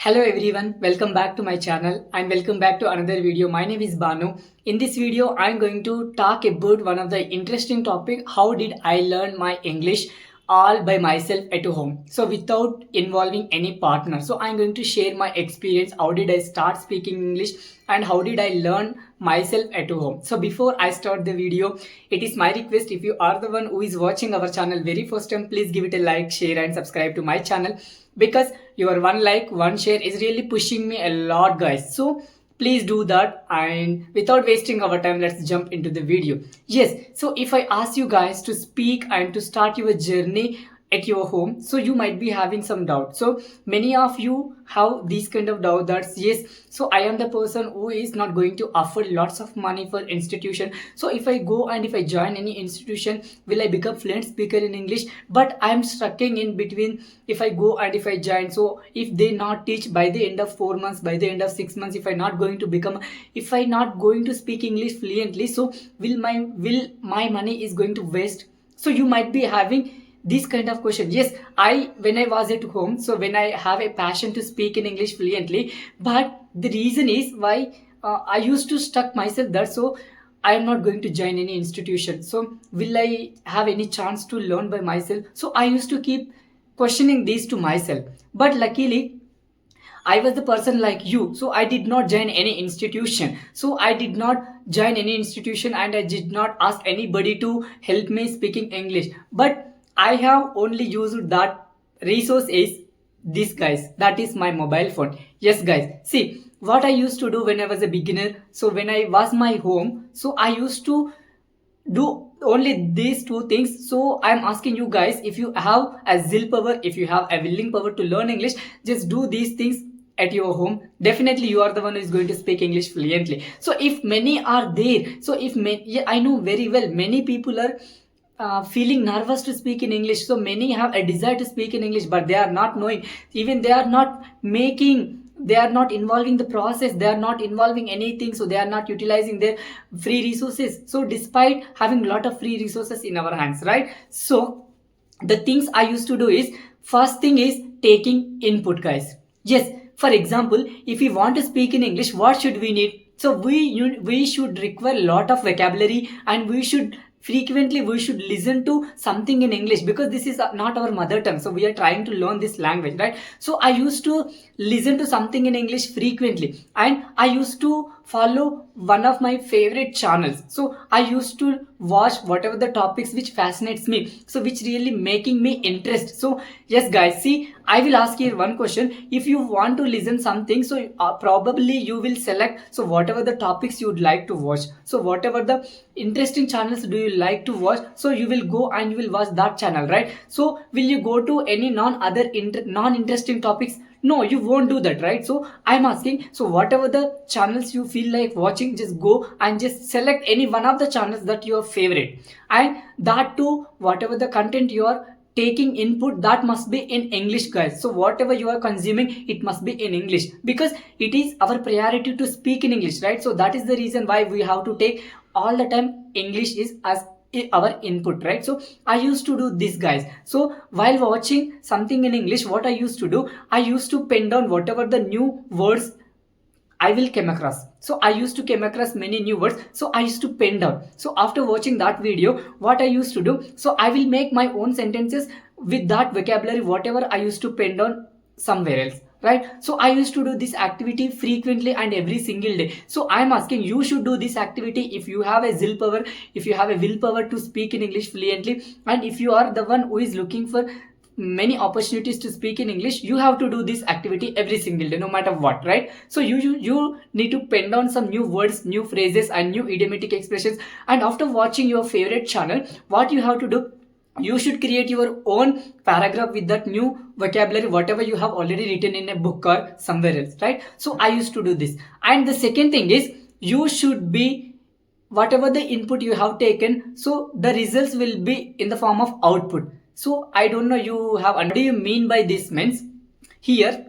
Hello everyone, welcome back to my channel and welcome back to another video. My name is Banu. In this video, I'm going to talk about one of the interesting topic. How did I learn my English all by myself at home? So without involving any partner. So I'm going to share my experience. How did I start speaking English and how did I learn myself at home? So before I start the video, it is my request, if you are the one who is watching our channel very first time, please give it a like, share and subscribe to my channel, because your one like, one share is really pushing me a lot, guys. So please do that, and without wasting our time, let's jump into the video. Yes, so if I ask you guys to speak and to start your journey at your home, so you might be having some doubt. So many of you have these kind of doubt, that's yes, so I am the person who is not going to offer lots of money for institution. So if I go and if I join any institution, will I become fluent speaker in English? But I am stuck in between. If I go and if I join, so if they not teach by the end of 4 months, by the end of 6 months, if I not going to become, if I not going to speak English fluently, so will my money is going to waste? So you might be having this kind of question. Yes, I when I was at home, so when I have a passion to speak in English fluently, but the reason is why I used to stuck myself there. So I am not going to join any institution, so will I have any chance to learn by myself? So I used to keep questioning these to myself. But luckily I was the person like you, so I did not join any institution. So I did not join any institution and I did not ask anybody to help me speaking English. But I have only used that resource is this, guys. That is my mobile phone. Yes, guys. See what I used to do when I was a beginner. So when I was my home, so I used to do only these two things. So I'm asking you guys, if you have a zeal power, if you have a willing power to learn English, just do these things at your home. Definitely you are the one who is going to speak English fluently. So if many are there, so if many, yeah, I know very well many people are feeling nervous to speak in English. So many have a desire to speak in English, but they are not knowing, even they are not making, they are not involving the process, they are not involving anything, so they are not utilizing their free resources. So despite having a lot of free resources in our hands, right? So the things I used to do is, first thing is taking input, guys. Yes, for example, if we want to speak in English, what should we need? So we should require a lot of vocabulary, and we should frequently we should listen to something in English, because this is not our mother tongue, so we are trying to learn this language, right? So I used to listen to something in English frequently, and I used to follow one of my favorite channels. So I used to watch whatever the topics which fascinates me, so which really making me interest. So yes, guys, see, I will ask you one question. If you want to listen something, so probably you will select, so whatever the topics you would like to watch, so whatever the interesting channels do you like to watch, so you will go and you will watch that channel, right? So will you go to any non-interesting topics? No, you won't do that, right? So I'm asking, so whatever the channels you feel like watching, just go and just select any one of the channels that you are favorite, and that too, whatever the content you are taking input, that must be in English, guys. So whatever you are consuming, it must be in English, because it is our priority to speak in English, right? So that is the reason why we have to take all the time English is as our input, right? So I used to do this, guys. So while watching something in English, what I used to do, I used to pen down whatever the new words I will come across. So I used to come across many new words, so I used to pen down. So after watching that video, what I used to do, so I will make my own sentences with that vocabulary, whatever I used to pen down somewhere else, right? So I used to do this activity frequently and every single day. So I'm asking, you should do this activity if you have a zeal power, if you have a willpower to speak in English fluently, and if you are the one who is looking for many opportunities to speak in English, you have to do this activity every single day, no matter what, right? So you need to pen down some new words, new phrases and new idiomatic expressions. And after watching your favorite channel, what you have to do, you should create your own paragraph with that new vocabulary, whatever you have already written in a book or somewhere else, right? So I used to do this. And the second thing is, you should be, whatever the input you have taken, so the results will be in the form of output. So I don't know, you have, what do you mean by this? Means here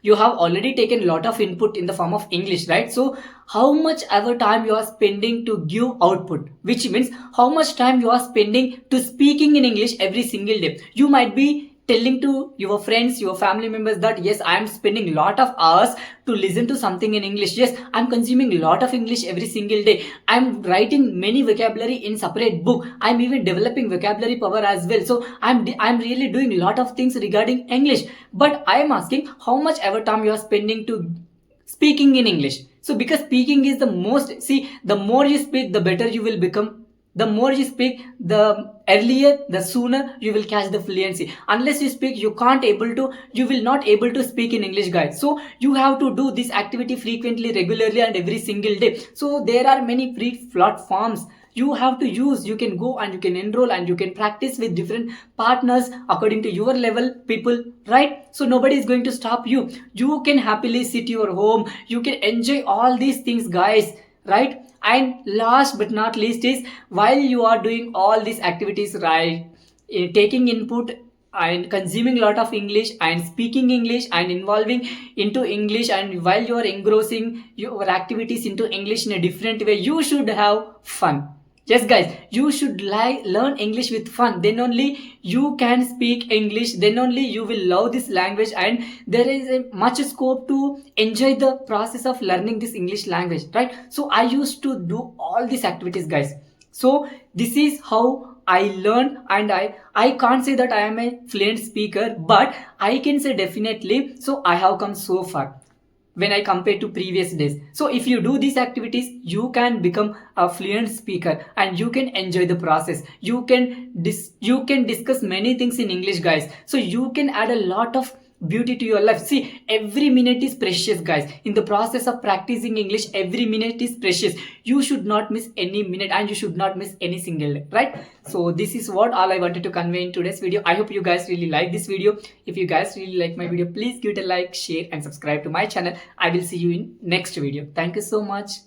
you have already taken lot of input in the form of English, right? So how much ever time you are spending to give output, which means how much time you are spending to speaking in English every single day. You might be telling to your friends, your family members that yes, I am spending a lot of hours to listen to something in English. Yes, I'm consuming a lot of English every single day. I'm writing many vocabulary in separate book. I'm even developing vocabulary power as well. So I'm really doing a lot of things regarding English. But I am asking how much ever time you are spending to speaking in English. So because speaking is the most, see, the more you speak, the better you will become. The more you speak, the earlier, the sooner you will catch the fluency. Unless you speak, you will not able to speak in English, guys. So you have to do this activity frequently, regularly, and every single day. So there are many free platforms you have to use. You can go and you can enroll and you can practice with different partners according to your level people, right? So nobody is going to stop you. You can happily sit your home. You can enjoy all these things, guys, right? And last but not least is, while you are doing all these activities, right, taking input and consuming a lot of English and speaking English and involving into English, and while you are engrossing your activities into English in a different way, you should have fun. Yes, guys, you should learn English with fun. Then only you can speak English. Then only you will love this language, and there is a much scope to enjoy the process of learning this English language, right? So I used to do all these activities, guys. So this is how I learned, and I can't say that I am a fluent speaker, but I can say definitely. So I have come so far when I compare to previous days. So if you do these activities, you can become a fluent speaker and you can enjoy the process. You can discuss many things in English, guys. So you can add a lot of beauty to your life. See, every minute is precious, guys. In the process of practicing English, every minute is precious. You should not miss any minute and you should not miss any single day, right? So this is what all I wanted to convey in today's video. I hope you guys really like this video. If you guys really like my video, please give it a like, share and subscribe to my channel. I will see you in next video. Thank you so much.